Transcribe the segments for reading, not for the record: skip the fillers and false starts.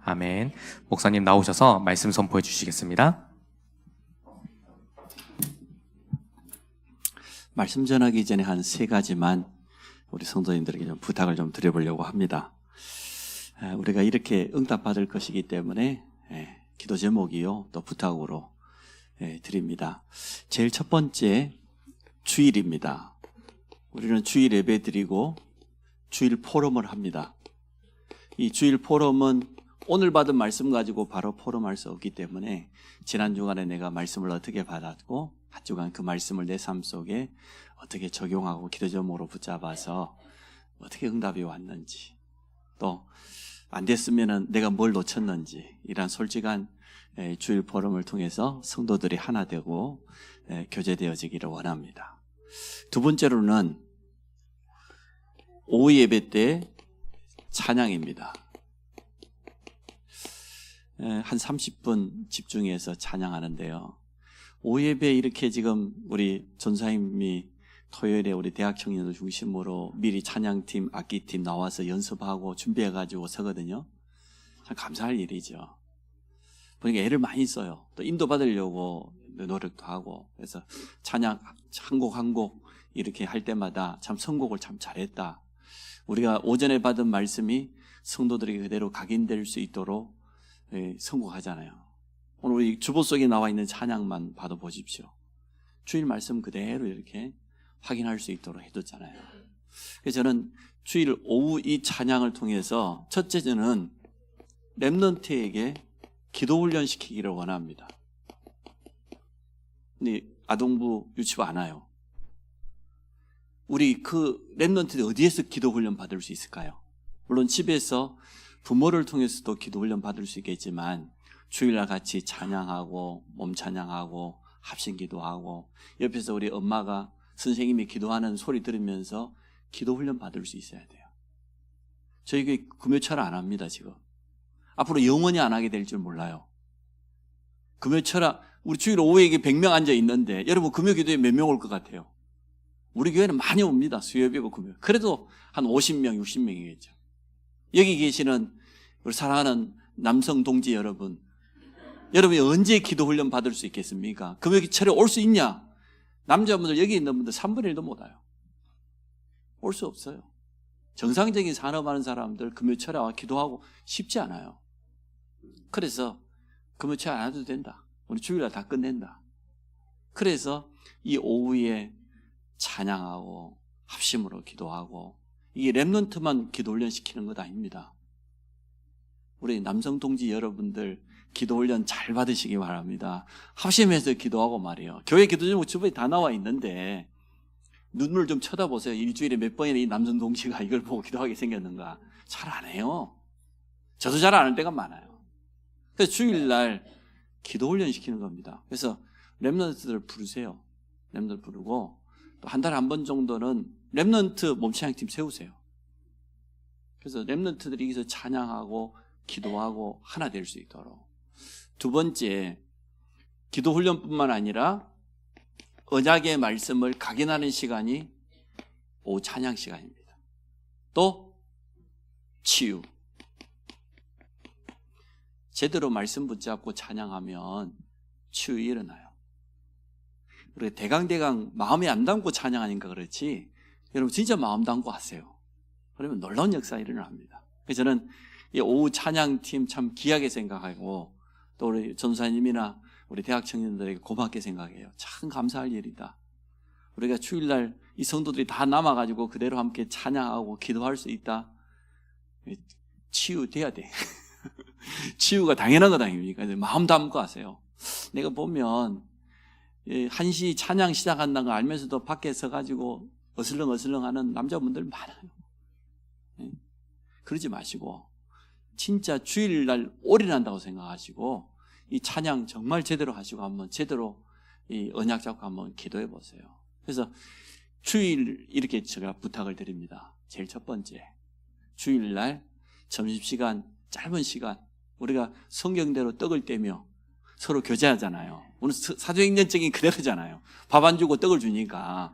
아멘. 목사님 나오셔서 말씀 선포해 주시겠습니다. 말씀 전하기 전에 한 3가지만 우리 성도님들에게 좀 부탁을 좀 드려보려고 합니다. 우리가 이렇게 응답받을 것이기 때문에 기도 제목이요, 또 부탁으로 드립니다. 제일 첫 번째, 주일입니다. 우리는 주일 예배 드리고 주일 포럼을 합니다. 이 주일 포럼은 오늘 받은 말씀 가지고 바로 포럼할 수 없기 때문에 지난 주간에 내가 말씀을 어떻게 받았고 한 주간 그 말씀을 내 삶 속에 어떻게 적용하고 기도 제목으로 붙잡아서 어떻게 응답이 왔는지, 또 안 됐으면 내가 뭘 놓쳤는지, 이런 솔직한 주일 포럼을 통해서 성도들이 하나 되고 교제되어지기를 원합니다. 두 번째로는 오후 예배 때 찬양입니다. 한 30분 집중해서 찬양하는데요. 오후 예배 이렇게 지금 우리 전사님이 토요일에 우리 대학 청년들 중심으로 미리 찬양팀, 악기팀 나와서 연습하고 준비해가지고 서거든요. 참 감사할 일이죠. 보니까 애를 많이 써요. 또 인도받으려고 노력도 하고, 그래서 찬양 한 곡 한 곡 이렇게 할 때마다 참 선곡을 참 잘했다. 우리가 오전에 받은 말씀이 성도들에게 그대로 각인될 수 있도록 선곡하잖아요. 오늘 우리 주보 속에 나와 있는 찬양만 봐도 보십시오. 주일 말씀 그대로 이렇게 확인할 수 있도록 해뒀잖아요. 그래서 저는 주일 오후 이 찬양을 통해서 첫째는 렘넌트에게 기도 훈련 시키기를 원합니다. 근데 아동부 유치부 안 와요. 우리 그 렘넌트들 어디에서 기도 훈련 받을 수 있을까요? 물론 집에서 부모를 통해서도 기도 훈련 받을 수 있겠지만 주일날 같이 찬양하고 몸 찬양하고 합심 기도하고 옆에서 우리 엄마가 선생님이 기도하는 소리 들으면서 기도 훈련 받을 수 있어야 돼요. 저희 교회 금요철 안 합니다, 지금. 앞으로 영원히 안 하게 될 줄 몰라요. 금요철, 우리 주일 오후에 100명 앉아 있는데 여러분 금요 기도에 몇 명 올 것 같아요? 우리 교회는 많이 옵니다. 수요일이고 금요. 그래도 한 50명, 60명이겠죠. 여기 계시는 우리 사랑하는 남성 동지 여러분, 여러분이 언제 기도 훈련 받을 수 있겠습니까? 금요일철에 올 수 있냐? 남자분들, 여기 있는 분들 3분의 1도 못 와요. 올 수 없어요. 정상적인 산업하는 사람들 금요철에 와 기도하고 쉽지 않아요. 그래서 금요철 안 와도 된다. 우리 주일날 다 끝낸다. 그래서 이 오후에 찬양하고 합심으로 기도하고, 이게 렘넌트만 기도 훈련 시키는 것 아닙니다. 우리 남성 동지 여러분들 기도 훈련 잘 받으시기 바랍니다. 합심해서 기도하고 말이에요. 교회 기도 제목 주변에 다 나와 있는데 눈을 좀 쳐다보세요. 일주일에 몇 번이나 이 남성 동지가 이걸 보고 기도하게 생겼는가. 잘 안 해요. 저도 잘 안 할 때가 많아요. 그래서 주일날 기도 훈련 시키는 겁니다. 그래서 렘넌트들 부르세요. 렘넌트 부르고 또 한 달에 한 번 정도는 렘넌트 몸찬양팀 세우세요. 그래서 렘넌트들이 여기서 찬양하고 기도하고 하나 될 수 있도록. 두 번째, 기도 훈련뿐만 아니라 언약의 말씀을 각인하는 시간이 오후 찬양 시간입니다. 또 치유. 제대로 말씀 붙잡고 찬양하면 치유 일어나요. 그리고 대강대강 마음에 안 담고 찬양하니까 그렇지, 여러분 진짜 마음 담고 하세요. 그러면 놀라운 역사 일어납니다. 그래서 저는 이 오후 찬양팀 참 귀하게 생각하고, 또 우리 전사님이나 우리 대학 청년들에게 고맙게 생각해요. 참 감사할 일이다. 우리가 주일날 이 성도들이 다 남아가지고 그대로 함께 찬양하고 기도할 수 있다. 치유돼야 돼. 치유가 당연한 것 아닙니까? 마음 담고 하세요. 내가 보면 1시 찬양 시작한다는 거 알면서도 밖에 서가지고 어슬렁어슬렁 하는 남자분들 많아요. 그러지 마시고 진짜 주일날 올인한다고 생각하시고 이 찬양 정말 제대로 하시고 한번 제대로 이 언약 잡고 한번 기도해 보세요. 그래서 주일 이렇게 제가 부탁을 드립니다. 제일 첫 번째, 주일날 점심시간 짧은 시간 우리가 성경대로 떡을 떼며 서로 교제하잖아요. 오늘 사도행전적인 그대로잖아요. 밥 안 주고 떡을 주니까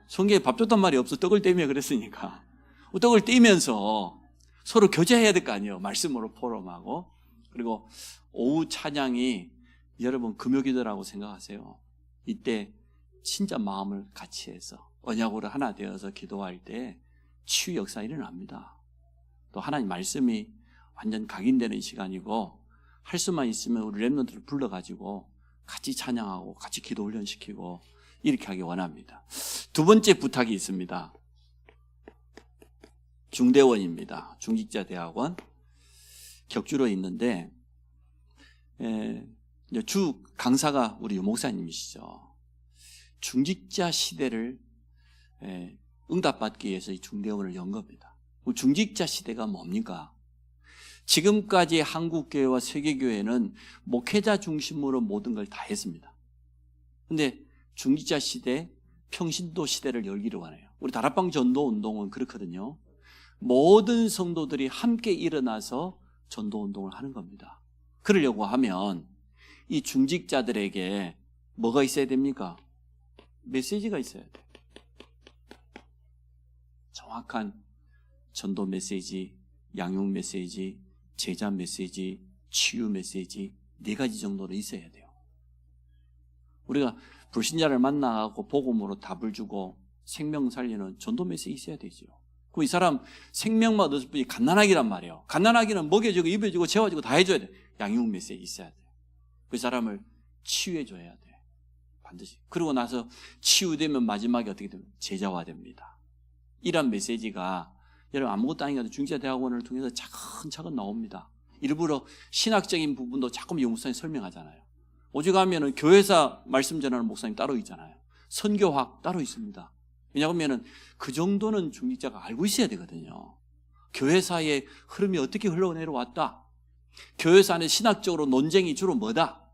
성경에 밥 줬단 말이 없어. 떡을 떼며 그랬으니까 떡을 떼면서 서로 교제해야 될 거 아니에요. 말씀으로 포럼하고. 그리고 오후 찬양이 여러분 금요기도라고 생각하세요. 이때 진짜 마음을 같이 해서 언약으로 하나 되어서 기도할 때 치유 역사 일어납니다. 또 하나님 말씀이 완전 각인되는 시간이고 할 수만 있으면 우리 렘넌트를 불러가지고 같이 찬양하고 같이 기도 훈련시키고 이렇게 하기 원합니다. 두 번째 부탁이 있습니다. 중대원입니다. 중직자대학원 격주로 있는데 주 강사가 우리 목사님이시죠. 중직자 시대를 응답받기 위해서 이 중대원을 연 겁니다. 중직자 시대가 뭡니까? 지금까지 한국교회와 세계교회는 목회자 중심으로 모든 걸 다 했습니다. 그런데 중직자 시대, 평신도 시대를 열기로 하네요. 우리 다락방 전도 운동은 그렇거든요. 모든 성도들이 함께 일어나서 전도 운동을 하는 겁니다. 그러려고 하면 이 중직자들에게 뭐가 있어야 됩니까? 메시지가 있어야 돼요. 정확한 전도 메시지, 양육 메시지, 제자 메시지, 치유 메시지 4가지 정도로 있어야 돼요. 우리가 불신자를 만나고 복음으로 답을 주고 생명 살리는 전도 메시지 있어야 되죠. 그 이 사람 생명만 얻을 뿐이 갓난아기란 말이에요. 갓난아기는 먹여주고 입혀주고 재워주고 다 해줘야 돼. 양육 메시지 있어야 돼. 그 사람을 치유해줘야 돼. 반드시. 그러고 나서 치유되면 마지막에 어떻게 되면 제자화 됩니다. 이런 메시지가 여러분 아무것도 아니라도 중직자대학원을 통해서 차근차근 나옵니다. 일부러 신학적인 부분도 자꾸 목사님 설명하잖아요. 오직 하면은 교회사 말씀 전하는 목사님 따로 있잖아요. 선교학 따로 있습니다. 왜냐하면 그 정도는 중직자가 알고 있어야 되거든요. 교회사의 흐름이 어떻게 흘러내려왔다. 교회사 안에 신학적으로 논쟁이 주로 뭐다.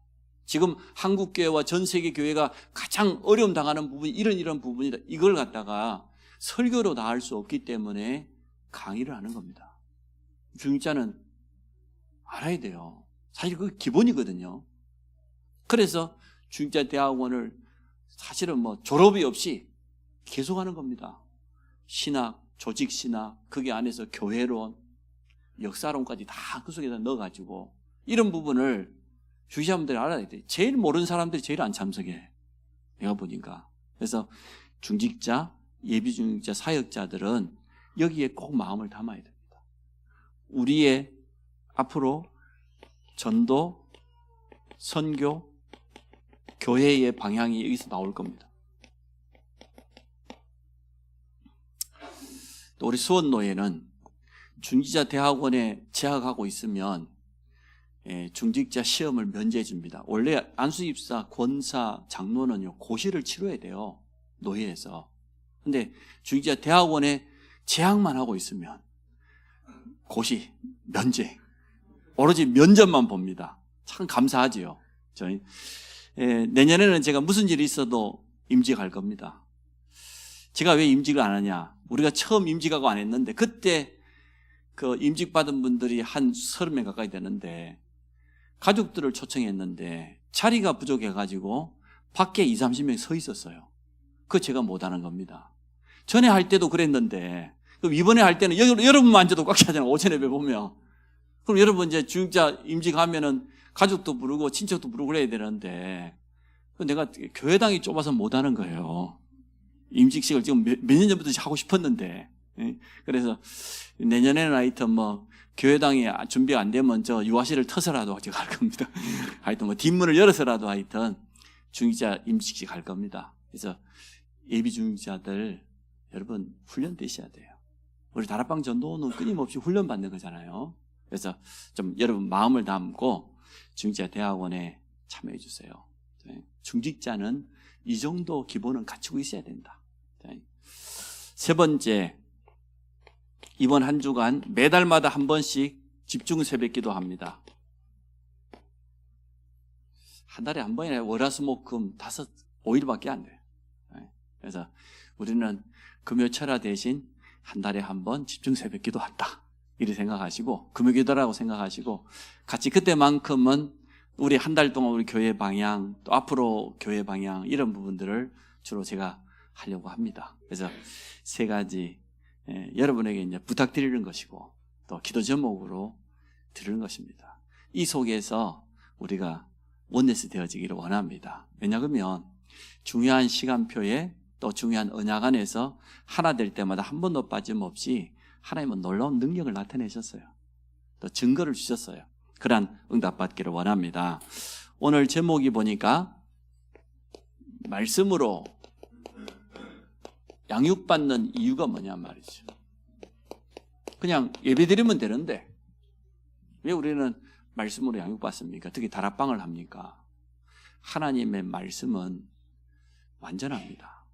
지금 한국교회와 전 세계 교회가 가장 어려움 당하는 부분이 이런 부분이다. 이걸 갖다가 설교로 다 할 수 없기 때문에 강의를 하는 겁니다. 중직자는 알아야 돼요. 사실 그게 기본이거든요. 그래서 중직자 대학원을 사실은 졸업이 없이 계속하는 겁니다. 신학, 조직신학, 거기 안에서 교회론, 역사론까지 다 그 속에다 넣어가지고 이런 부분을 중직자분들이 알아야 돼. 제일 모르는 사람들이 제일 안 참석해. 내가 보니까. 그래서 중직자, 예비중직자, 사역자들은 여기에 꼭 마음을 담아야 됩니다. 우리의 앞으로 전도, 선교, 교회의 방향이 여기서 나올 겁니다. 또 우리 수원노예는 중직자 대학원에 재학하고 있으면 중직자 시험을 면제해 줍니다. 원래 안수입사, 권사, 장로는요 고시를 치러야 돼요. 노예에서. 근데 중직자 대학원에 재학만 하고 있으면 고시, 면제, 오로지 면접만 봅니다. 참 감사하지요. 저희 내년에는 제가 무슨 일이 있어도 임직할 겁니다. 제가 왜 임직을 안 하냐? 우리가 처음 임직하고 안 했는데 그때 그 임직받은 분들이 한 30명 가까이 되는데 가족들을 초청했는데 자리가 부족해가지고 밖에 20, 30명 서 있었어요. 그거 제가 못하는 겁니다. 전에 할 때도 그랬는데 그럼 이번에 할 때는 여러분만 앉아도 꽉 차잖아요. 오전에 보면. 그럼 여러분 이제 중직자 임직하면은 가족도 부르고 친척도 부르고 그래야 되는데 내가 교회당이 좁아서 못하는 거예요. 임직식을 지금 몇 년 전부터 하고 싶었는데 그래서 내년에는 하여튼 교회당이 준비가 안 되면 저 유아실을 터서라도 제가 할 겁니다. 하여튼 뒷문을 열어서라도 하여튼 중직자 임직식 할 겁니다. 그래서 예비 중직자들 여러분 훈련되셔야 돼요. 우리 다락방 전도는 끊임없이 훈련받는 거잖아요. 그래서 좀 여러분 마음을 담고 중직자 대학원에 참여해 주세요. 중직자는 이 정도 기본은 갖추고 있어야 된다. 세 번째, 이번 한 주간 매달마다 한 번씩 집중 새벽기도 합니다. 한 달에 한 번이나 월화수목금 5일밖에 안 돼요. 그래서 우리는 금요철야 대신 한 달에 한 번 집중 새벽기도 한다. 이렇게 생각하시고 금요기도라고 생각하시고 같이 그때만큼은 우리 한 달 동안 우리 교회 방향 또 앞으로 교회 방향 이런 부분들을 주로 제가 하려고 합니다. 그래서 세 가지 여러분에게 이제 부탁드리는 것이고 또 기도 제목으로 들은 것입니다. 이 속에서 우리가 원네스 되어지기를 원합니다. 왜냐하면 중요한 시간표에 또 중요한 언약 안에서 하나 될 때마다 한 번도 빠짐없이 하나님은 놀라운 능력을 나타내셨어요. 또 증거를 주셨어요. 그러한 응답받기를 원합니다. 오늘 제목이 보니까 말씀으로 양육받는 이유가 뭐냐 말이죠. 그냥 예배드리면 되는데 왜 우리는 말씀으로 양육받습니까? 특히 다락방을 합니까? 하나님의 말씀은 완전합니다.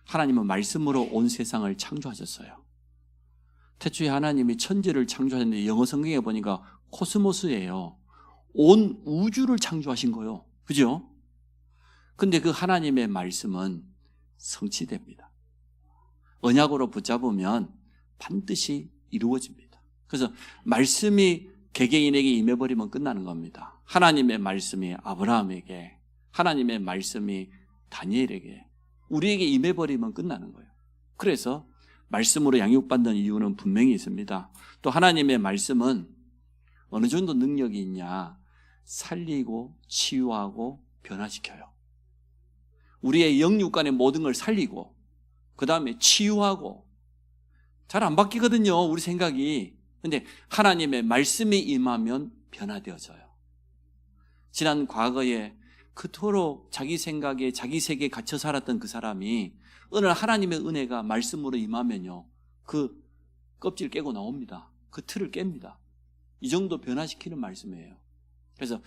하나님은 말씀으로 온 세상을 창조하셨어요. 태초에 하나님이 천지를 창조하셨는데 영어 성경에 보니까 코스모스예요. 온 우주를 창조하신 거예요. 그죠? 근데 그 하나님의 말씀은 성취됩니다. 언약으로 붙잡으면 반드시 이루어집니다. 그래서 말씀이 개개인에게 임해버리면 끝나는 겁니다. 하나님의 말씀이 아브라함에게, 하나님의 말씀이 다니엘에게, 우리에게 임해버리면 끝나는 거예요. 그래서 말씀으로 양육받는 이유는 분명히 있습니다. 또 하나님의 말씀은 어느 정도 능력이 있냐? 살리고 치유하고 변화시켜요. 우리의 영육간의 모든 걸 살리고 그 다음에 치유하고 잘 안 바뀌거든요. 우리 생각이. 근데 하나님의 말씀이 임하면 변화되어져요. 지난 과거에 그토록 자기 생각에 자기 세계에 갇혀 살았던 그 사람이 어느 날 하나님의 은혜가 말씀으로 임하면요. 그 껍질 깨고 나옵니다. 그 틀을 깹니다. 이 정도 변화시키는 말씀이에요. 그래서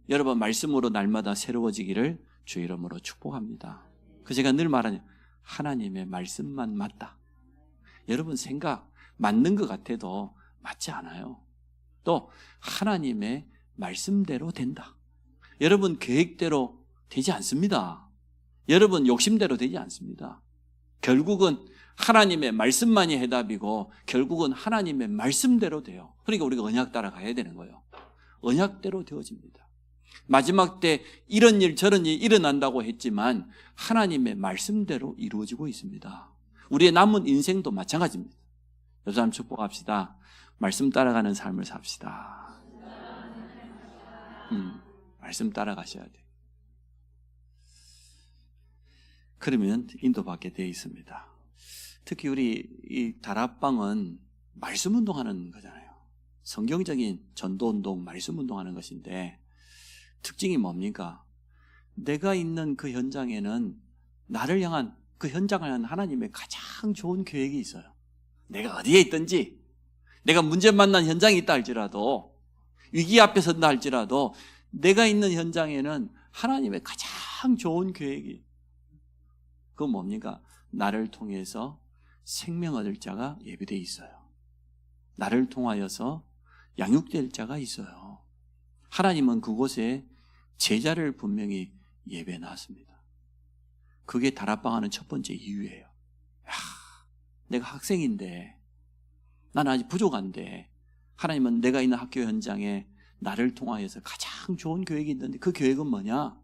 여러분 말씀으로 날마다 새로워지기를 주 이름으로 축복합니다. 그 제가 늘 말하는 하나님의 말씀만 맞다. 여러분 생각 맞는 것 같아도 맞지 않아요. 또 하나님의 말씀대로 된다. 여러분 계획대로 되지 않습니다. 여러분 욕심대로 되지 않습니다. 결국은 하나님의 말씀만이 해답이고 결국은 하나님의 말씀대로 돼요. 그러니까 우리가 언약 따라가야 되는 거예요. 언약대로 되어집니다. 마지막 때 이런 일 저런 일 일어난다고 했지만 하나님의 말씀대로 이루어지고 있습니다. 우리의 남은 인생도 마찬가지입니다. 옆 사람 축복합시다. 말씀 따라가는 삶을 삽시다. 말씀 따라가셔야 돼요. 그러면 인도받게 되어 있습니다. 특히 우리 이 다락방은 말씀 운동하는 거잖아요. 성경적인 전도 운동, 말씀 운동하는 것인데 특징이 뭡니까? 내가 있는 그 현장에는 나를 향한 그 현장을 향한 하나님의 가장 좋은 계획이 있어요. 내가 어디에 있든지 내가 문제 만난 현장이 있다 할지라도 위기 앞에 선다 할지라도 내가 있는 현장에는 하나님의 가장 좋은 계획이 그건 뭡니까? 나를 통해서 생명 얻을 자가 예비되어 있어요. 나를 통하여서 양육될 자가 있어요. 하나님은 그곳에 제자를 분명히 예배해 놨습니다. 그게 다락방하는 첫 번째 이유예요. 내가 학생인데 나는 아직 부족한데 하나님은 내가 있는 학교 현장에 나를 통하여서 가장 좋은 계획이 있는데 그 계획은 뭐냐?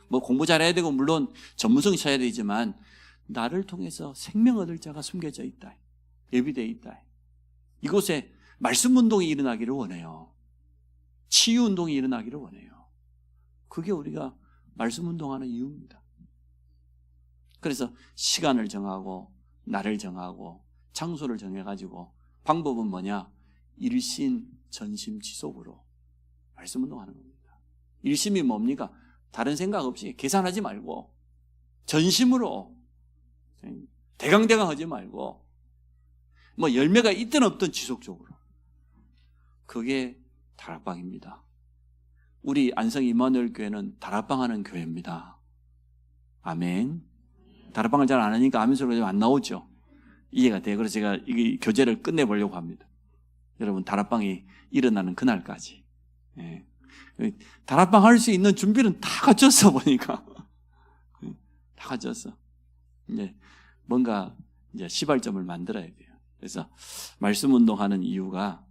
뭐 공부 잘해야 되고 물론 전문성이 있어야 되지만 나를 통해서 생명 얻을 자가 숨겨져 있다. 예비되어 있다. 이곳에 말씀 운동이 일어나기를 원해요. 치유 운동이 일어나기를 원해요. 그게 우리가 말씀 운동하는 이유입니다. 그래서 시간을 정하고 날을 정하고 장소를 정해가지고 방법은 뭐냐? 일심전심지속으로 말씀 운동하는 겁니다. 일심이 뭡니까? 다른 생각 없이 계산하지 말고 전심으로 대강대강 하지 말고 뭐 열매가 있든 없든 지속적으로 그게 다락방입니다. 우리 안성 임마누엘 교회는 다락방 하는 교회입니다. 아멘. 다락방을 잘 안 하니까 아멘 소리가 안 나오죠. 이해가 돼요. 그래서 제가 이 교제를 끝내보려고 합니다. 여러분 다락방이 일어나는 그날까지. 예. 다락방 할 수 있는 준비는 다 갖췄어 보니까. 다 갖췄어. 이제 뭔가 이제 시발점을 만들어야 돼요. 그래서 말씀 운동하는 이유가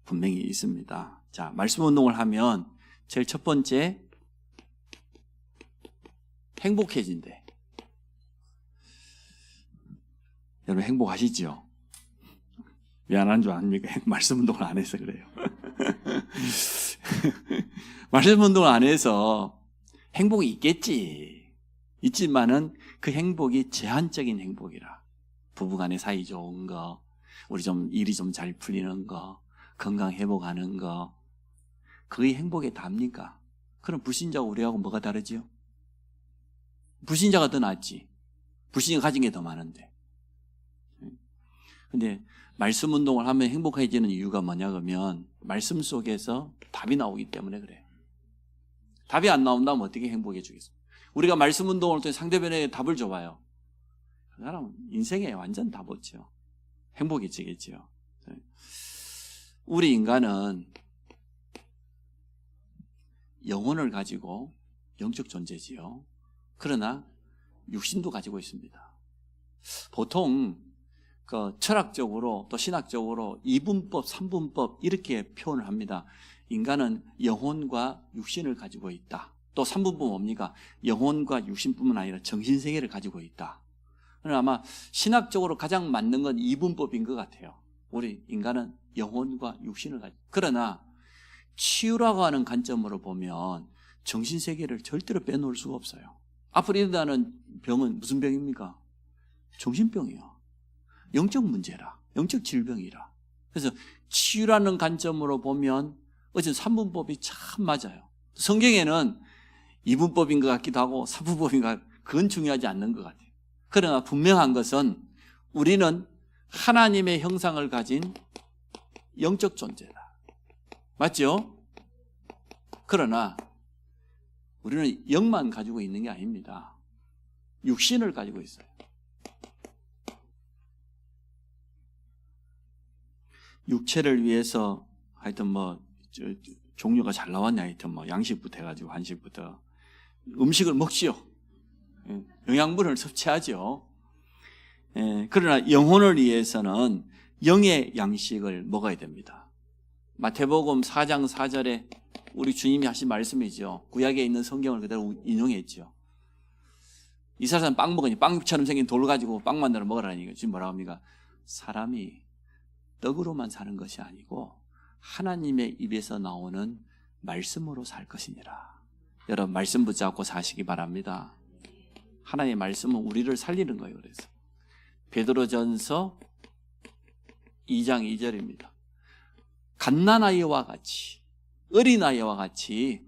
분명히 있습니다. 자, 말씀 운동을 하면 제일 첫 번째 미안한 줄 아닙니까? 말씀 운동을 안 해서 그래요. 말씀 운동을 안 해서 행복이 있지만은 그 행복이 제한적인 행복이라. 부부간의 사이 좋은 거, 우리 좀 일이 좀 잘 풀리는 거, 건강 회복하는 거, 그게 행복에 답니까? 그럼 불신자가 우리하고 뭐가 다르지요? 불신자가 더 낫지. 불신자가 가진 게 더 많은데. 근데 말씀 운동을 하면 행복해지는 이유가 뭐냐 그러면 말씀 속에서 답이 나오기 때문에 그래요. 답이 안 나온다면 어떻게 행복해지겠어요? 우리가 말씀 운동을 통해 상대방에게 답을 줘봐요. 그 사람은 인생에 완전 답 없죠. 행복해지겠죠. 우리 인간은 영혼을 가지고 영적 존재지요. 그러나 육신도 가지고 있습니다. 보통 그 철학적으로 또 신학적으로 이분법, 삼분법 이렇게 표현을 합니다. 인간은 영혼과 육신을 가지고 있다. 또 삼분법 뭡니까? 영혼과 육신뿐만 아니라 정신세계를 가지고 있다. 그러나 아마 신학적으로 가장 맞는 건 이분법인 것 같아요. 우리 인간은 영혼과 육신을 가지고. 그러나 치유라고 하는 관점으로 보면 정신세계를 절대로 빼놓을 수가 없어요. 앞으로 일어나는 병은 무슨 병입니까? 정신병이요. 영적 문제라. 영적 질병이라. 그래서 치유라는 관점으로 보면 어쨌든 삼분법이 참 맞아요. 성경에는 이분법인 것 같기도 하고 삼분법인 것 같기도 하고 그건 중요하지 않는 것 같아요. 그러나 분명한 것은 우리는 하나님의 형상을 가진 영적 존재다. 맞죠? 그러나 우리는 영만 가지고 있는 게 아닙니다. 육신을 가지고 있어요. 육체를 위해서 하여튼 종류가 잘 나왔네. 하여튼 양식부터 해가지고 한식부터 음식을 먹지요. 영양분을 섭취하죠. 그러나 영혼을 위해서는 영의 양식을 먹어야 됩니다. 마태복음 4장 4절에 우리 주님이 하신 말씀이죠. 구약에 있는 성경을 그대로 인용했죠. 이스라엘 빵 먹으니 빵처럼 생긴 돌 가지고 빵 만들어 먹으라니 지금 뭐라고 합니까? 사람이 떡으로만 사는 것이 아니고 하나님의 입에서 나오는 말씀으로 살 것이니라. 여러분 말씀 붙잡고 사시기 바랍니다. 하나님의 말씀은 우리를 살리는 거예요. 그래서 베드로전서 2장 2절입니다. 갓난아이와 같이 어린아이와 같이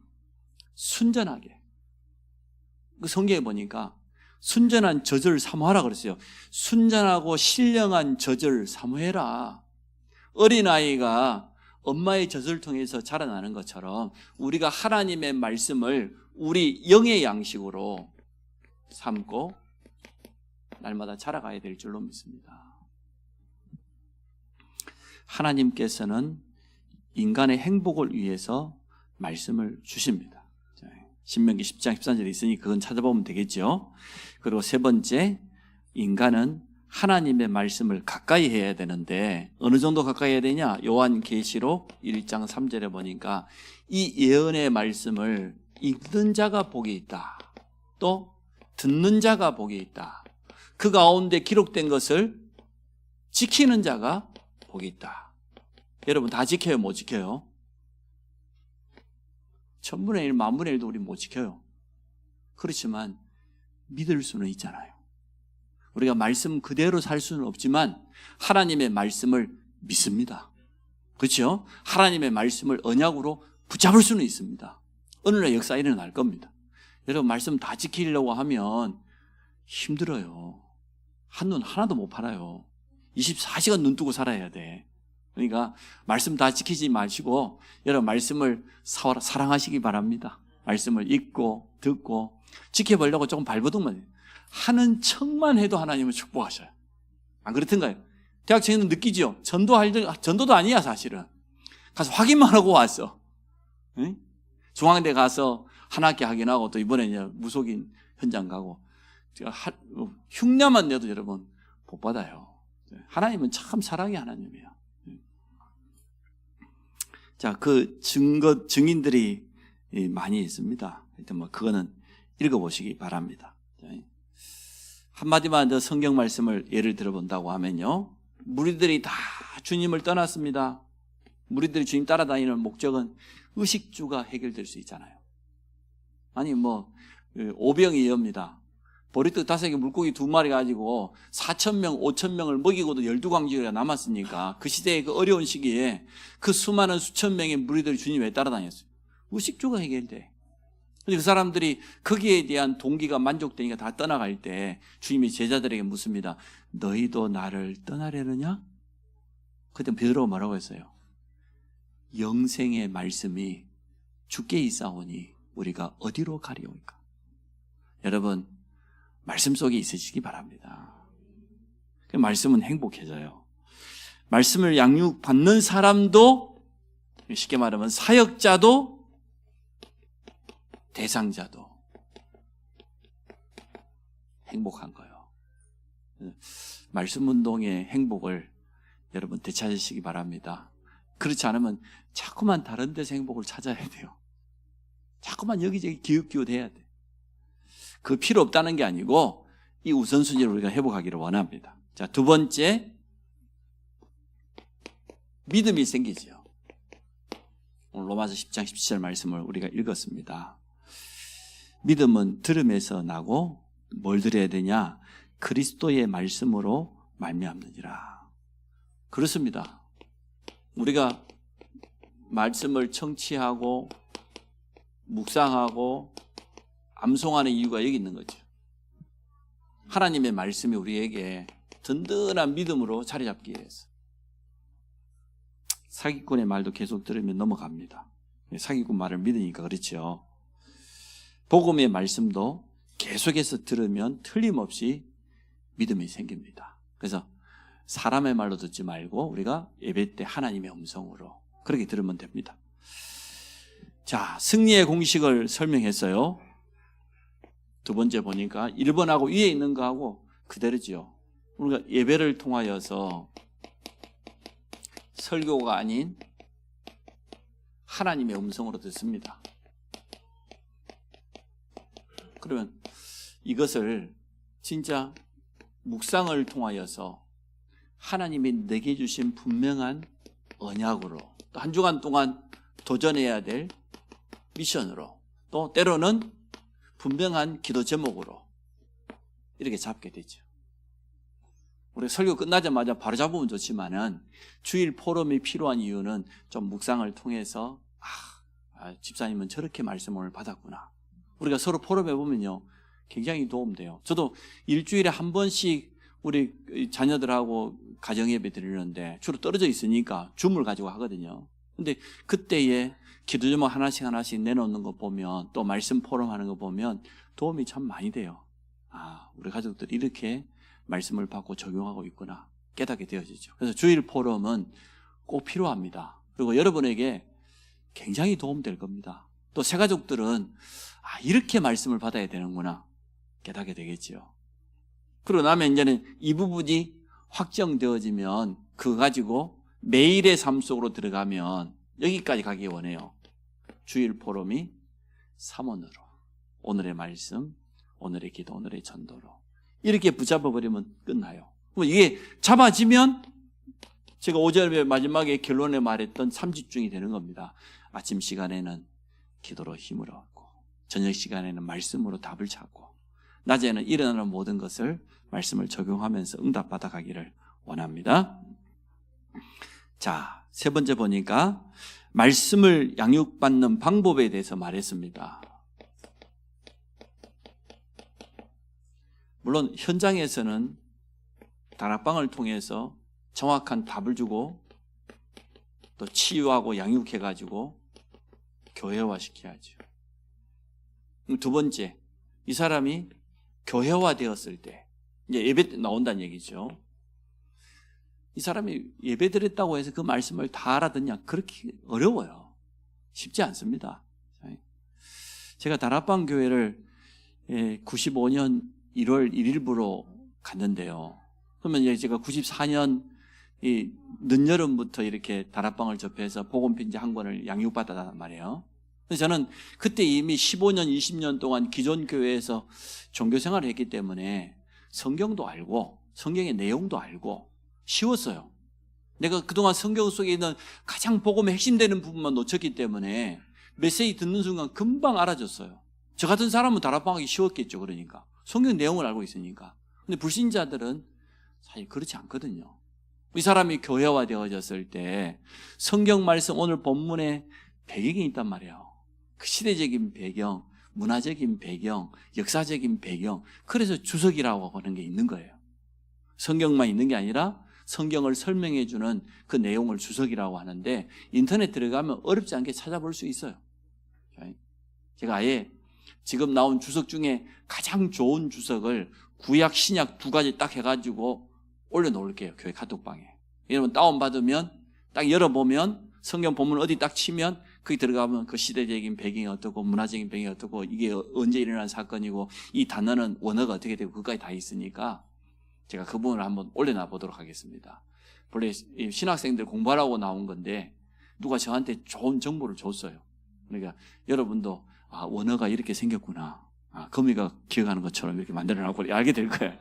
순전하게, 그 성경에 보니까 순전한 젖을 사모하라 그랬어요. 순전하고 신령한 젖을 사모해라. 어린아이가 엄마의 젖을 통해서 자라나는 것처럼 우리가 하나님의 말씀을 우리 영의 양식으로 삼고 날마다 자라가야 될 줄로 믿습니다. 하나님께서는 인간의 행복을 위해서 말씀을 주십니다. 신명기 10장 13절에 있으니 그건 찾아보면 되겠죠. 그리고 세 번째, 인간은 하나님의 말씀을 가까이 해야 되는데 어느 정도 가까이 해야 되냐? 요한계시록 1장 3절에 보니까 이 예언의 말씀을 읽는 자가 복이 있다. 또 듣는 자가 복이 있다. 그 가운데 기록된 것을 지키는 자가 복이 있다. 여러분 다 지켜요? 못 지켜요? 1000분의 1, 10,000분의 1도 우리 못 지켜요. 그렇지만 믿을 수는 있잖아요. 우리가 말씀 그대로 살 수는 없지만 하나님의 말씀을 믿습니다. 그렇죠? 하나님의 말씀을 언약으로 붙잡을 수는 있습니다. 어느 날 역사 일어날 겁니다. 여러분 말씀 다 지키려고 하면 힘들어요. 한눈 하나도 못 팔아요. 24시간 눈 뜨고 살아야 돼. 그러니까 말씀 다 지키지 마시고 여러분 말씀을 사랑하시기 바랍니다. 말씀을 읽고 듣고 지켜보려고 조금 발버둥만 해요. 하는 척만 해도 하나님은 축복하셔요. 안 그렇던가요? 대학생은 느끼죠? 전도도 아니야 사실은. 가서 확인만 하고 왔어. 응? 중앙대 가서 한 학기 확인하고 또 이번에 이제 무속인 현장 가고 흉내만 내도 여러분 복 받아요. 하나님은 참 사랑의 하나님이에요. 자, 그 증인들이 많이 있습니다. 하여튼 그거는 읽어보시기 바랍니다. 한마디만 더 성경 말씀을 예를 들어본다고 하면요. 무리들이 다 주님을 떠났습니다. 무리들이 주님 따라다니는 목적은 의식주가 해결될 수 있잖아요. 아니 오병이어입니다. 보리떡 5개 물고기 2마리 가지고 4,000명 5,000명을 먹이고도 12광주리가 남았으니까 그 시대의 그 어려운 시기에 그 수많은 수천 명의 무리들이 주님을 따라다녔어요. 의식주가 해결돼. 근데 그 사람들이 거기에 대한 동기가 만족되니까 다 떠나갈 때 주님이 제자들에게 묻습니다. 너희도 나를 떠나려느냐? 그때 베드로가 뭐라고 했어요? 영생의 말씀이 주께 있사오니 우리가 어디로 가리오니까? 여러분, 말씀 속에 있으시기 바랍니다. 그 말씀은 행복해져요. 말씀을 양육받는 사람도, 쉽게 말하면 사역자도 대상자도 행복한 거예요. 말씀 운동의 행복을 여러분 되찾으시기 바랍니다. 그렇지 않으면 자꾸만 다른 데서 행복을 찾아야 돼요. 자꾸만 여기저기 기웃기웃해야 돼. 그 필요 없다는 게 아니고 이 우선순위를 우리가 회복하기를 원합니다. 자, 두 번째, 믿음이 생기죠. 오늘 로마서 10장 17절 말씀을 우리가 읽었습니다. 믿음은 들음에서 나고 뭘 들어야 되냐? 그리스도의 말씀으로 말미암느니라. 그렇습니다. 우리가 말씀을 청취하고 묵상하고 암송하는 이유가 여기 있는 거죠. 하나님의 말씀이 우리에게 든든한 믿음으로 자리 잡기 위해서. 사기꾼의 말도 계속 들으면 넘어갑니다. 사기꾼 말을 믿으니까 그렇죠. 복음의 말씀도 계속해서 들으면 틀림없이 믿음이 생깁니다. 그래서 사람의 말로 듣지 말고 우리가 예배 때 하나님의 음성으로 그렇게 들으면 됩니다. 자, 승리의 공식을 설명했어요. 두 번째 보니까 1번하고 위에 있는 거하고 그대로지요. 우리가 예배를 통하여서 설교가 아닌 하나님의 음성으로 듣습니다. 그러면 이것을 진짜 묵상을 통하여서 하나님이 내게 주신 분명한 언약으로 또 한 주간 동안 도전해야 될 미션으로 또 때로는 분명한 기도 제목으로 이렇게 잡게 되죠. 우리 설교 끝나자마자 바로 잡으면 좋지만은 주일 포럼이 필요한 이유는 좀 묵상을 통해서 집사님은 저렇게 말씀을 받았구나. 우리가 서로 포럼해 보면요 굉장히 도움돼요. 저도 일주일에 한 번씩 우리 자녀들하고 가정예배 드리는데 주로 떨어져 있으니까 줌을 가지고 하거든요. 근데 그때에 기도 제목 하나씩 내놓는 거 보면 또 말씀 포럼 하는 거 보면 도움이 참 많이 돼요. 우리 가족들이 이렇게 말씀을 받고 적용하고 있구나 깨닫게 되어지죠. 그래서 주일 포럼은 꼭 필요합니다. 그리고 여러분에게 굉장히 도움될 겁니다. 또 새 가족들은 이렇게 말씀을 받아야 되는구나 깨닫게 되겠죠. 그러고 나면 이제는 이 부분이 확정되어지면 그거 가지고 매일의 삶 속으로 들어가면 여기까지 가기 원해요. 주일 포럼이 3원으로 오늘의 말씀, 오늘의 기도, 오늘의 전도로 이렇게 붙잡아버리면 끝나요. 이게 잡아지면 제가 5절의 마지막에 결론에 말했던 3집중이 되는 겁니다. 아침 시간에는 기도로 힘을 얻고 저녁 시간에는 말씀으로 답을 찾고 낮에는 일어나는 모든 것을 말씀을 적용하면서 응답받아 가기를 원합니다. 자, 세 번째 보니까 말씀을 양육받는 방법에 대해서 말했습니다. 물론 현장에서는 다락방을 통해서 정확한 답을 주고 또 치유하고 양육해가지고 교회화시켜야죠. 두 번째, 이 사람이 교회화되었을 때 이제 예배 때 나온다는 얘기죠. 이 사람이 예배 드렸다고 해서 그 말씀을 다 알아듣냐? 그렇게 어려워요. 쉽지 않습니다. 제가 다락방 교회를 95년 1월 1일부로 갔는데요. 그러면 이제 제가 94년 늦여름부터 이렇게 다락방을 접해서 복음편지 한 권을 양육받았단 말이에요. 그래서 저는 그때 이미 15년, 20년 동안 기존 교회에서 종교 생활을 했기 때문에 성경도 알고 성경의 내용도 알고 쉬웠어요. 내가 그동안 성경 속에 있는 가장 복음의 핵심되는 부분만 놓쳤기 때문에 메시지 듣는 순간 금방 알아졌어요. 저 같은 사람은 다락방하기 쉬웠겠죠. 그러니까 성경 내용을 알고 있으니까. 근데 불신자들은 사실 그렇지 않거든요. 이 사람이 교회화되어졌을 때 성경 말씀 오늘 본문에 배경이 있단 말이에요. 그 시대적인 배경, 문화적인 배경, 역사적인 배경, 그래서 주석이라고 하는 게 있는 거예요. 성경만 있는 게 아니라 성경을 설명해 주는 그 내용을 주석이라고 하는데 인터넷 들어가면 어렵지 않게 찾아볼 수 있어요. 제가 아예 지금 나온 주석 중에 가장 좋은 주석을 구약, 신약 두 가지 딱 해가지고 올려놓을게요. 교회 카톡방에. 여러분 다운받으면 딱 열어보면 성경 본문 어디 딱 치면 거기 들어가면 그 시대적인 배경이 어떻고 문화적인 배경이 어떻고 이게 언제 일어난 사건이고 이 단어는 원어가 어떻게 되고 그까지 다 있으니까 제가 그 부분을 한번 올려놔 보도록 하겠습니다. 원래 신학생들 공부하라고 나온 건데 누가 저한테 좋은 정보를 줬어요. 그러니까 여러분도 원어가 이렇게 생겼구나. 거미가 기억하는 것처럼 이렇게 만들어놨고 알게 될 거예요.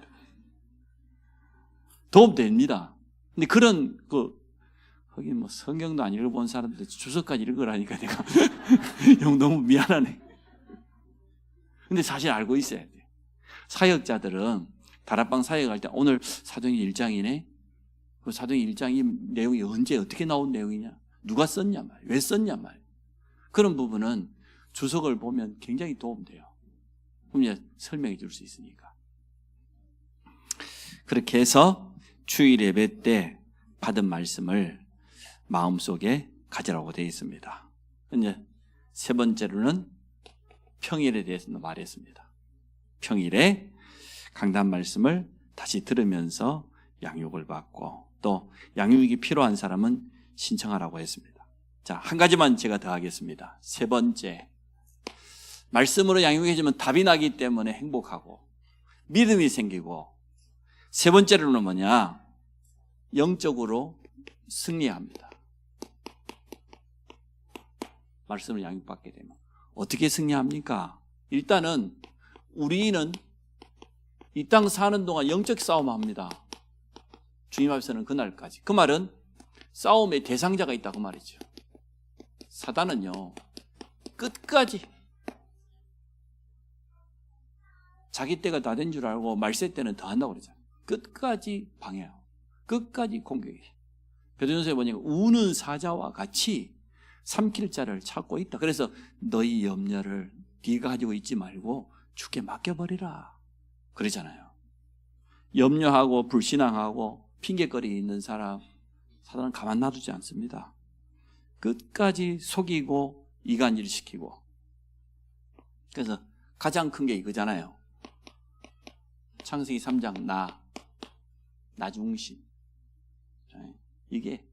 도움됩니다. 근데 그런 거기 뭐 성경도 안 읽어본 사람들 주석까지 읽으라니까 내가 형 너무 미안하네. 근데 사실 알고 있어야 돼. 사역자들은 다락방 사역할 때 오늘 사도행전 1장이네. 그 사도행전 1장 이 내용이 언제 어떻게 나온 내용이냐, 누가 썼냐 말, 왜 썼냐 말. 그런 부분은 주석을 보면 굉장히 도움돼요. 그럼 이제 설명해 줄 수 있으니까. 그렇게 해서 주일 예배 때 받은 말씀을 마음속에 가지라고 되어 있습니다. 이제 세 번째로는 평일에 대해서 말했습니다. 평일에 강단 말씀을 다시 들으면서 양육을 받고 또 양육이 필요한 사람은 신청하라고 했습니다. 자, 한 가지만 제가 더 하겠습니다. 세 번째, 말씀으로 양육해주면 답이 나기 때문에 행복하고 믿음이 생기고, 세 번째로는 뭐냐? 영적으로 승리합니다. 말씀을 양육받게 되면 어떻게 승리합니까? 일단은 우리는 이 땅 사는 동안 영적 싸움합니다. 주님 앞에서는 그날까지. 그 말은 싸움의 대상자가 있다 그 말이죠. 사단은요 끝까지 자기 때가 다 된 줄 알고 말세 때는 더 한다고 그러잖아요. 끝까지 방해해요. 끝까지 공격해. 베드로전서에 보니까 우는 사자와 같이 삼킬 자를 찾고 있다. 그래서 너희 염려를 네가 가지고 있지 말고 주께 맡겨버리라 그러잖아요. 염려하고 불신앙하고 핑계거리 있는 사람 사단은 가만 놔두지 않습니다. 끝까지 속이고 이간질 시키고. 그래서 가장 큰 게 이거잖아요. 창세기 3장 나 중심. 이게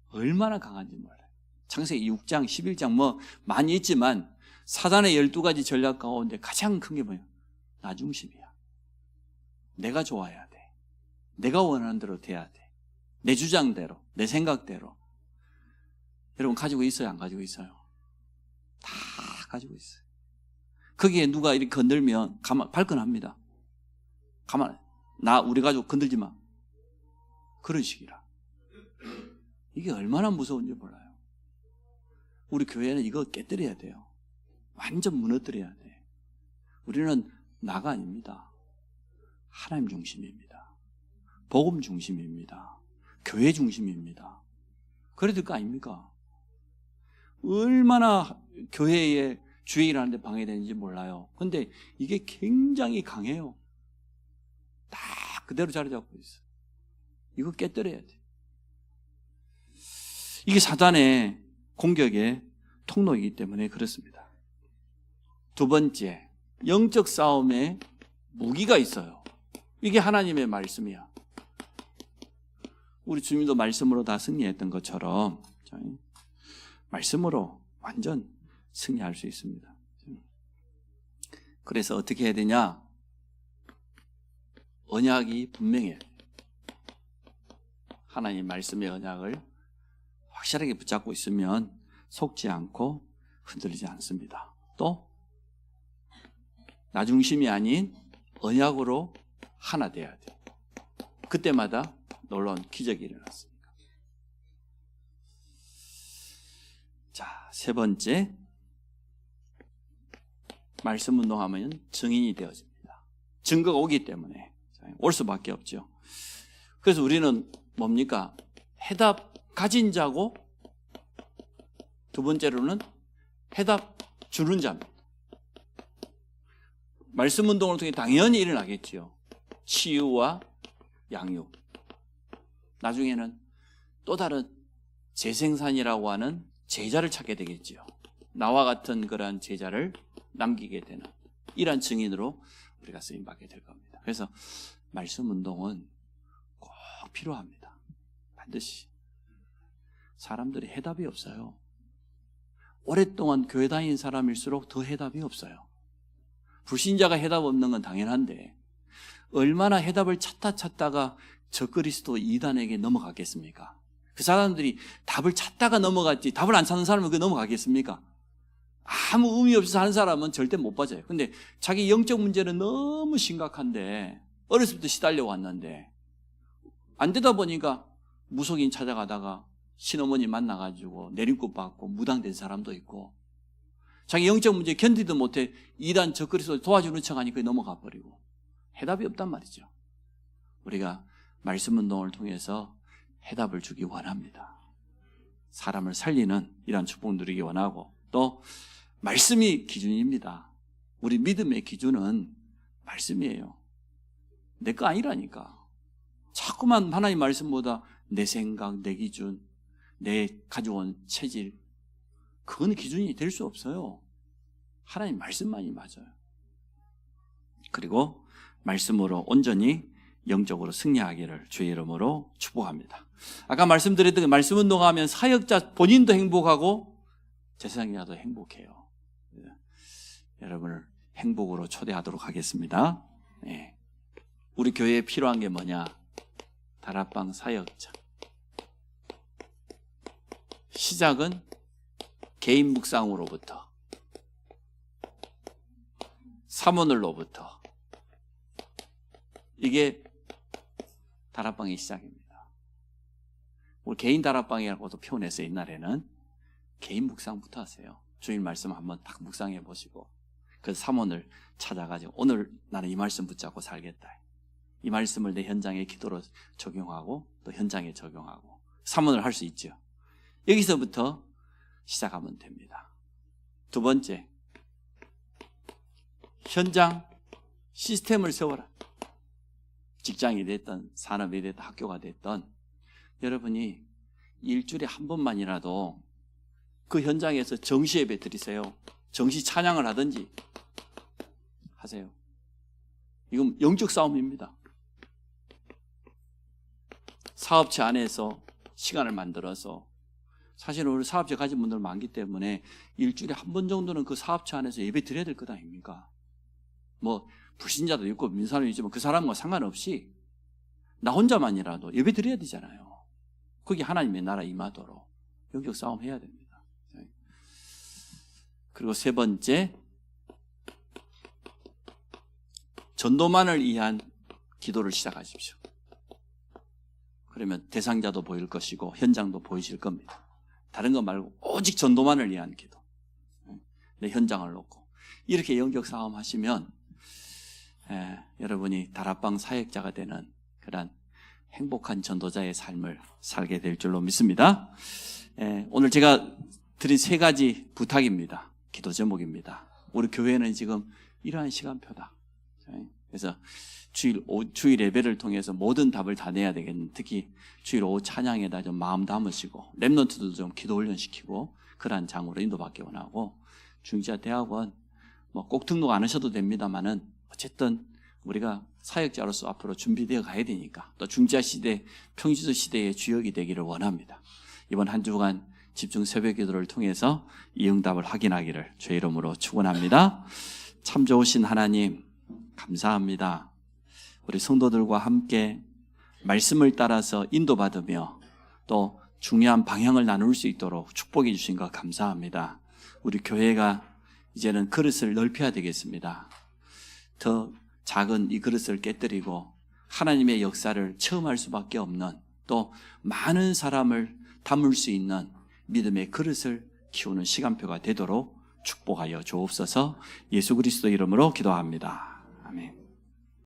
얼마나 강한지 몰라요. 창세기 6장 11장 뭐 많이 있지만 사단의 12가지 전략 가운데 가장 큰 게 뭐예요? 나 중심이야. 내가 좋아야 돼. 내가 원하는 대로 돼야 돼. 내 주장대로, 내 생각대로. 여러분 가지고 있어요? 안 가지고 있어요? 다 가지고 있어요. 거기에 누가 이렇게 건들면 발끈합니다. 우리 가족 건들지 마. 그런 식이라. 이게 얼마나 무서운지 몰라요. 우리 교회는 이거 깨뜨려야 돼요. 완전 무너뜨려야 돼. 우리는 나가 아닙니다. 하나님 중심입니다. 복음 중심입니다. 교회 중심입니다. 그래야 될 거 아닙니까? 얼마나 교회에 주의 일하는데 방해되는지 몰라요. 근데 이게 굉장히 강해요. 다 그대로 자리 잡고 있어. 이거 깨뜨려야 돼. 이게 사단의 공격의 통로이기 때문에 그렇습니다. 두 번째, 영적 싸움에 무기가 있어요. 이게 하나님의 말씀이야. 우리 주님도 말씀으로 다 승리했던 것처럼 말씀으로 완전 승리할 수 있습니다. 그래서 어떻게 해야 되냐? 언약이 분명해요. 하나님 말씀의 언약을 확실하게 붙잡고 있으면 속지 않고 흔들리지 않습니다. 또 나 중심이 아닌 언약으로 하나 돼야 돼요. 그때마다 놀라운 기적이 일어났습니다. 자, 세 번째, 말씀 운동하면 증인이 되어집니다. 증거가 오기 때문에 올 수밖에 없죠. 그래서 우리는 뭡니까? 해답 가진 자고, 두 번째로는 해답 주는 자입니다. 말씀 운동을 통해 당연히 일어나겠지요. 치유와 양육. 나중에는 또 다른 재생산이라고 하는 제자를 찾게 되겠지요. 나와 같은 그러한 제자를 남기게 되는 이러한 증인으로 우리가 쓰임받게 될 겁니다. 그래서 말씀 운동은 꼭 필요합니다. 반드시. 사람들이 해답이 없어요. 오랫동안 교회 다닌 사람일수록 더 해답이 없어요. 불신자가 해답 없는 건 당연한데 얼마나 해답을 찾다가 적그리스도 이단에게 넘어갔겠습니까? 그 사람들이 답을 찾다가 넘어갔지 답을 안 찾는 사람은 그 넘어가겠습니까? 아무 의미 없이 사는 사람은 절대 못 빠져요. 근데 자기 영적 문제는 너무 심각한데 어렸을 때 시달려 왔는데 안 되다 보니까 무속인 찾아가다가 신어머니 만나가지고 내림굿 받고 무당된 사람도 있고, 자기 영적 문제 견디도 못해 이단 적그리스도 도와주는 척하니 그게 넘어가 버리고 해답이 없단 말이죠. 우리가 말씀 운동을 통해서 해답을 주기 원합니다. 사람을 살리는 이런 축복 누리기 원하고, 또 말씀이 기준입니다. 우리 믿음의 기준은 말씀이에요. 내 거 아니라니까. 자꾸만 하나님 말씀보다 내 생각, 내 기준, 내 가져온 체질, 그건 기준이 될 수 없어요. 하나님 말씀만이 맞아요. 그리고 말씀으로 온전히 영적으로 승리하기를 주의 이름으로 축복합니다. 아까 말씀드렸던 말씀 운동하면 사역자 본인도 행복하고 제사장이라도 행복해요. 여러분을 행복으로 초대하도록 하겠습니다. 네. 우리 교회에 필요한 게 뭐냐? 다락방 사역자. 시작은 개인 묵상으로부터, 사모늘로부터, 이게 다락방의 시작입니다. 우리 개인 다락방이라고도 표현했어요. 옛날에는 개인 묵상부터 하세요. 주일 말씀 한번 딱 묵상해 보시고, 그 사모늘 찾아가지고 오늘 나는 이 말씀 붙잡고 살겠다. 이 말씀을 내 현장의 기도로 적용하고 또 현장에 적용하고 사모늘 할 수 있죠. 여기서부터 시작하면 됩니다. 두 번째, 현장 시스템을 세워라. 직장이 됐든 산업이 됐든 학교가 됐든 여러분이 일주일에 한 번만이라도 그 현장에서 정시 예배 드리세요. 정시 찬양을 하든지 하세요. 이건 영적 싸움입니다. 사업체 안에서 시간을 만들어서, 사실은 우리 사업체 가진 분들 많기 때문에 일주일에 한 번 정도는 그 사업체 안에서 예배 드려야 될 것 아닙니까? 뭐 불신자도 있고 민사도 있지만 그 사람과 상관없이 나 혼자만이라도 예배 드려야 되잖아요. 거기 하나님의 나라 임하도록 영적 싸움 해야 됩니다. 그리고 세 번째, 전도만을 위한 기도를 시작하십시오. 그러면 대상자도 보일 것이고 현장도 보이실 겁니다. 다른 거 말고 오직 전도만을 위한 기도. 내 현장을 놓고 이렇게 영적 싸움 하시면 여러분이 다락방 사역자가 되는 그런 행복한 전도자의 삶을 살게 될 줄로 믿습니다. 오늘 제가 드린 세 가지 부탁입니다. 기도 제목입니다. 우리 교회는 지금 이러한 시간표다. 그래서 주일 예배를 통해서 모든 답을 다 내야 되겠는데, 특히 주일 오후 찬양에다 좀 마음 담으시고 랩런트들도 좀 기도 훈련시키고 그러한 장으로 인도받기 원하고, 중지하 대학원 뭐 꼭 등록 안 하셔도 됩니다만은 어쨌든 우리가 사역자로서 앞으로 준비되어 가야 되니까, 또 중지하 시대, 평지도 시대의 주역이 되기를 원합니다. 이번 한 주간 집중 새벽 기도를 통해서 이 응답을 확인하기를 주의 이름으로 축원합니다. 참 좋으신 하나님 감사합니다. 우리 성도들과 함께 말씀을 따라서 인도받으며 또 중요한 방향을 나눌 수 있도록 축복해 주신 것 감사합니다. 우리 교회가 이제는 그릇을 넓혀야 되겠습니다. 더 작은 이 그릇을 깨뜨리고 하나님의 역사를 체험할 수밖에 없는, 또 많은 사람을 담을 수 있는 믿음의 그릇을 키우는 시간표가 되도록 축복하여 주옵소서. 예수 그리스도 이름으로 기도합니다. 아멘.